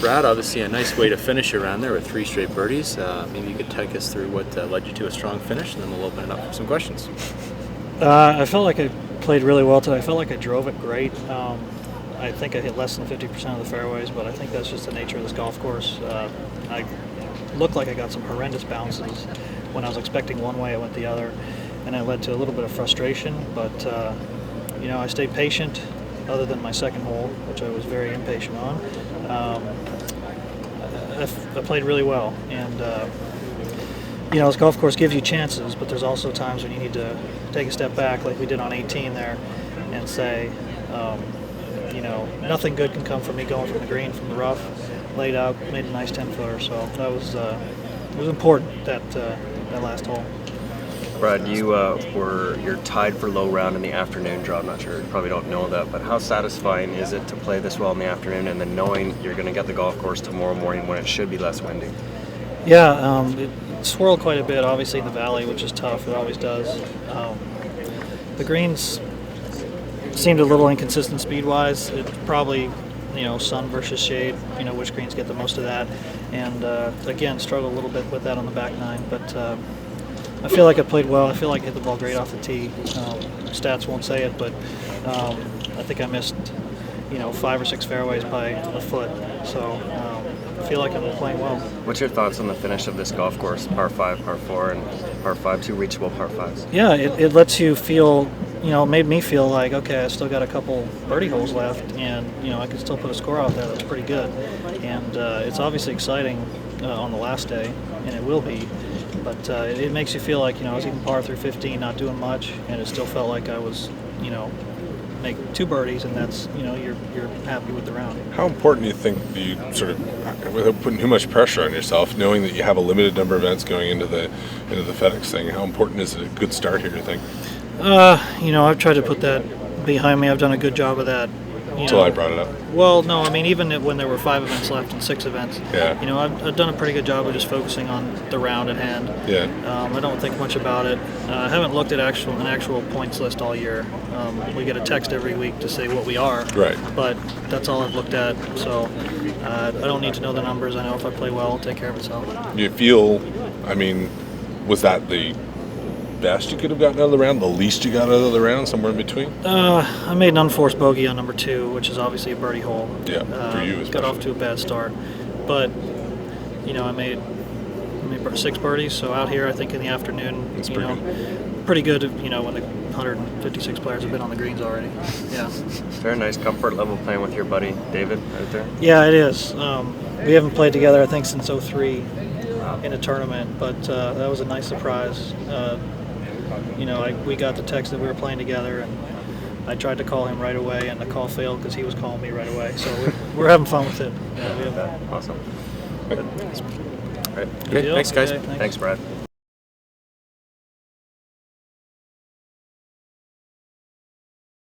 Brad, obviously a nice way to finish your round there with 3 straight birdies. Maybe you could take us through what led you to a strong finish, and then we'll open it up for some questions. I felt like I played really well today. I felt like I drove it great. I think I hit less than 50% of the fairways, but I think that's just the nature of this golf course. I looked like I got some horrendous bounces. When I was expecting one way, it went the other, and it led to a little bit of frustration. But I stayed patient, other than my second hole, which I was very impatient on. I played really well, and this golf course gives you chances, but there's also times when you need to take a step back, like we did on 18 there, and say, nothing good can come from me going from the green, from the rough, laid out, made a nice 10-footer. So that was it was important, that last hole. Brad, you're tied for low round in the afternoon draw. I'm not sure, you probably don't know that, but how satisfying is it to play this well in the afternoon and then knowing you're going to get the golf course tomorrow morning when it should be less windy? Yeah, it swirled quite a bit, obviously, in the valley, which is tough. It always does. The greens seemed a little inconsistent speed-wise. It probably, sun versus shade, which greens get the most of that. And, again, struggled a little bit with that on the back nine. But I feel like I played well. I feel like I hit the ball great off the tee. Stats won't say it, but I think I missed, 5 or 6 fairways by a foot. So I feel like I'm playing well. What's your thoughts on the finish of this golf course, par 5, par 4, and par 5, 2 reachable par 5s? Yeah, it lets you feel, it made me feel like, okay, I still got a couple birdie holes left, and, I can still put a score out there that's pretty good. And it's obviously exciting on the last day, and it will be. But it makes you feel like, I was even par through 15, not doing much, and it still felt like I was, make 2 birdies, and that's, you're happy with the round. How important do you think you sort of, without putting too much pressure on yourself, knowing that you have a limited number of events going into the FedEx thing, how important is it a good start here, do you think? I've tried to put that behind me. I've done a good job of that. Until I brought it up. Well, no, I mean, even when there were 5 events left and 6 events, yeah. I've done a pretty good job of just focusing on the round at hand. Yeah. I don't think much about it. I haven't looked at an actual points list all year. We get a text every week to say what we are. Right. But that's all I've looked at. So I don't need to know the numbers. I know if I play well, it'll take care of itself. You feel, was that the best you could have gotten out of the round, the least you got out of the round, somewhere in between? I made an unforced bogey on number 2, which is obviously a birdie hole. Yeah, for you especially. Got off to a bad start, but I made 6 birdies. So out here, I think in the afternoon, it's pretty good. When the 156 players have been on the greens already. Yeah. Very nice comfort level playing with your buddy David out there. Yeah, it is. We haven't played together, I think, since '03 in a tournament, but that was a nice surprise. We got the text that we were playing together, and I tried to call him right away, and the call failed because he was calling me right away. So we're having fun with it. Yeah, awesome. Good. All right. Okay, thanks, guys. Okay, Thanks, Brad.